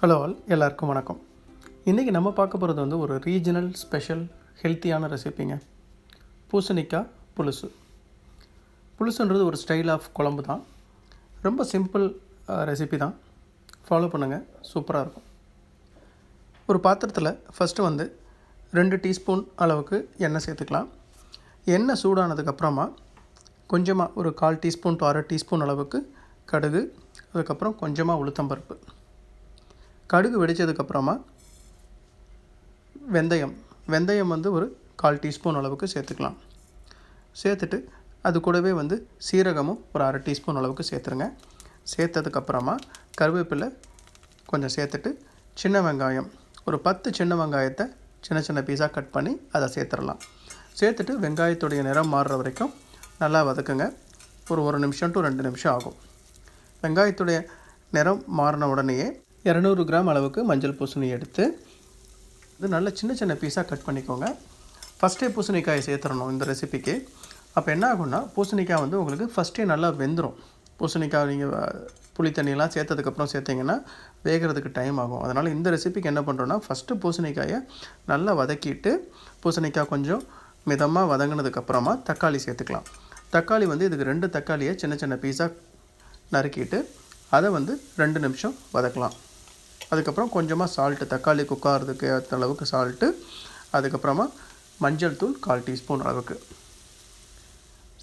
Hello all, எல்லாருக்கும் வணக்கம். இன்றைக்கி நம்ம பார்க்க போகிறது வந்து ஒரு ரீஜனல் ஸ்பெஷல் ஹெல்த்தியான ரெசிபிங்க. பூசணிக்காய் புலுசு. புலுசுன்றது ஒரு ஸ்டைல் ஆஃப் குழம்பு தான். ரொம்ப சிம்பிள் ரெசிபி தான். ஃபாலோ பண்ணுங்கள், சூப்பராக இருக்கும். ஒரு பாத்திரத்தில் ஃபஸ்ட்டு வந்து 2 டீஸ்பூன் அளவுக்கு எண்ணெய் சேர்த்துக்கலாம். எண்ணெய் சூடானதுக்கப்புறமா கொஞ்சமாக ஒரு 1/4 டீஸ்பூன் to 1/2 டீஸ்பூன் அளவுக்கு கடுகு, அதுக்கப்புறம் கொஞ்சமாக உளுத்தம்பருப்பு. கடுகு வெடித்ததுக்கப்புறமா வெந்தயம் வந்து ஒரு 1/4 டீஸ்பூன் அளவுக்கு சேர்த்துக்கலாம். சேர்த்துட்டு அது கூடவே வந்து சீரகமும் ஒரு 1/2 டீஸ்பூன் அளவுக்கு சேர்த்துருங்க. சேர்த்ததுக்கப்புறமா கருவேப்பிலை கொஞ்சம் சேர்த்துட்டு சின்ன வெங்காயம் ஒரு 10 சின்ன வெங்காயத்தை சின்ன சின்ன பீஸாக கட் பண்ணி அதை சேர்த்துடலாம். சேர்த்துட்டு வெங்காயத்துடைய நிறம் மாறுற வரைக்கும் நல்லா வதக்குங்க. ஒரு நிமிஷம் to 2 நிமிஷம் ஆகும். வெங்காயத்துடைய நிறம் மாறின உடனேயே 200 கிராம் அளவுக்கு மஞ்சள் பூசணி எடுத்து இது நல்லா சின்ன சின்ன பீஸாக கட் பண்ணிக்கோங்க. ஃபஸ்ட்டே பூசணிக்காயை சேர்த்துடணும் இந்த ரெசிபிக்கு. அப்போ என்ன ஆகும்னா பூசணிக்காய் வந்து உங்களுக்கு ஃபஸ்ட்டே நல்லா வெந்துடும். பூசணிக்காய் நீங்கள் புளி தண்ணியெல்லாம் சேர்த்ததுக்கப்புறம் சேர்த்திங்கன்னா வேகிறதுக்கு டைம் ஆகும். அதனால் இந்த ரெசிபிக்கு என்ன பண்ணுறோன்னா ஃபஸ்ட்டு பூசணிக்காயை நல்லா வதக்கிட்டு பூசணிக்காய் கொஞ்சம் மிதமாக வதங்கினதுக்கப்புறமா தக்காளி சேர்த்துக்கலாம். தக்காளி வந்து இதுக்கு 2 தக்காளியை சின்ன சின்ன பீஸாக நறுக்கிட்டு அதை வந்து 2 நிமிஷம் வதக்கலாம். அதுக்கப்புறம் கொஞ்சமாக சால்ட்டு, தக்காளி குக்காகிறதுக்கு ஏற்ற அளவுக்கு சால்ட்டு, அதுக்கப்புறமா மஞ்சள் தூள் 1/4 டீஸ்பூன் அளவுக்கு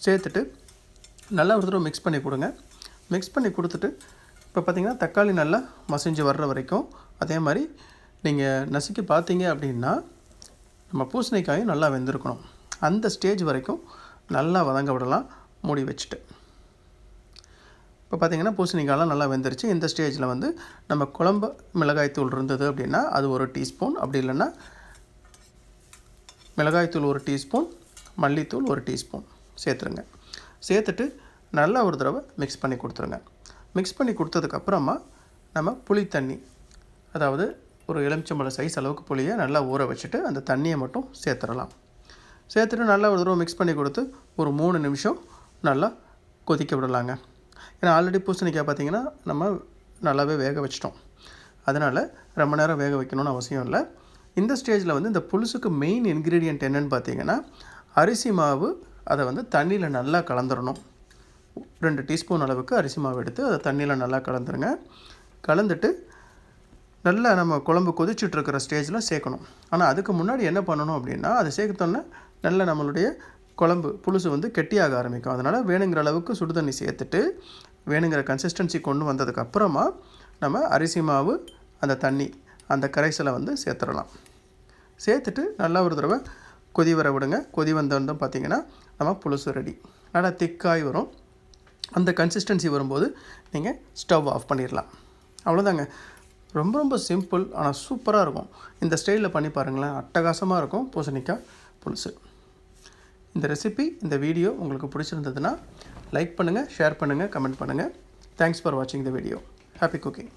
சேர்த்துட்டு நல்லா ஒரு தடவை மிக்ஸ் பண்ணி கொடுங்க. மிக்ஸ் பண்ணி கொடுத்துட்டு இப்போ பார்த்திங்கன்னா தக்காளி நல்லா மசிஞ்சு வர்ற வரைக்கும், அதே மாதிரி நீங்கள் நசுக்கி பார்த்தீங்க அப்படின்னா நம்ம பூசணிக்காயும் நல்லா வெந்திருக்கணும். அந்த ஸ்டேஜ் வரைக்கும் நல்லா வதங்க விடலாம் மூடி வச்சுட்டு. இப்போ பார்த்திங்கன்னா பூசணிக்காயெலாம் நல்லா வெந்துருச்சு. இந்த ஸ்டேஜில் வந்து நம்ம குழம்பு மிளகாய்த்தூள் இருந்தது அப்படின்னா அது 1 டீஸ்பூன், அப்படி இல்லைன்னா மிளகாய்த்தூள் 1 டீஸ்பூன், மல்லித்தூள் 1 டீஸ்பூன் சேர்த்துருங்க. சேர்த்துட்டு நல்லா ஒரு தடவை மிக்ஸ் பண்ணி கொடுத்துருங்க. மிக்ஸ் பண்ணி கொடுத்ததுக்கப்புறமா நம்ம புளி தண்ணி, அதாவது ஒரு எலுமிச்சம்பழம் சைஸ் அளவுக்கு புளியை நல்லா ஊற வச்சுட்டு அந்த தண்ணியை மட்டும் சேர்த்துடலாம். சேர்த்துட்டு நல்லா ஒரு தடவை மிக்ஸ் பண்ணி கொடுத்து ஒரு 3 நிமிஷம் நல்லா கொதிக்க விடலாங்க. ஏன்னா ஆல்ரெடி பூசணிக்காய் பார்த்திங்கன்னா நம்ம நல்லாவே வேக வச்சிட்டோம். அதனால் ரொம்ப நேரம் வேக வைக்கணும்னு அவசியம் இல்லை. இந்த ஸ்டேஜில் வந்து இந்த புலுசுக்கு மெயின் இன்க்ரீடியன்ட் என்னென்னு பார்த்திங்கன்னா அரிசி மாவு. அதை வந்து தண்ணியில் நல்லா கலந்துடணும். 2 டீஸ்பூன் அளவுக்கு அரிசி மாவு எடுத்து அதை தண்ணியில் நல்லா கலந்துருங்க. கலந்துட்டு நல்லா நம்ம குழம்பு கொதிச்சுட்ருக்கிற ஸ்டேஜில் சேர்க்கணும். ஆனால் அதுக்கு முன்னாடி என்ன பண்ணணும் அப்படின்னா அதை சேர்த்தோன்னே நல்லா நம்மளுடைய குழம்பு புலுசு வந்து கெட்டியாக ஆரம்பிக்கும். அதனால் வேணுங்கிற அளவுக்கு சுடு தண்ணி சேர்த்துட்டு வேணுங்கிற கன்சிஸ்டன்சி கொண்டு வந்ததுக்கப்புறமா நம்ம அரிசி மாவு, அந்த தண்ணி, அந்த கரைசலை வந்து சேர்த்துடலாம். சேர்த்துட்டு நல்லா ஒரு தடவை கொதி வர விடுங்க. கொதி வந்தோம் பார்த்திங்கன்னா நம்ம புலுசு ரெடி. நல்லா திக்காய் வரும். அந்த கன்சிஸ்டன்சி வரும்போது நீங்கள் ஸ்டவ் ஆஃப் பண்ணிடலாம். அவ்வளோதாங்க. ரொம்ப ரொம்ப சிம்பிள், ஆனால் சூப்பராக இருக்கும். இந்த ஸ்டைலில் பண்ணி பாருங்களேன், அட்டகாசமாக இருக்கும் பூசணிக்காய் புலுசு. இந்த ரெசிபி, இந்த வீடியோ உங்களுக்கு பிடிச்சிருந்ததுன்னா லைக் பண்ணுங்கள், ஷேர் பண்ணுங்கள், கமெண்ட் பண்ணுங்கள். தேங்க்ஸ் ஃபார் வாட்சிங் த வீடியோ. Happy cooking.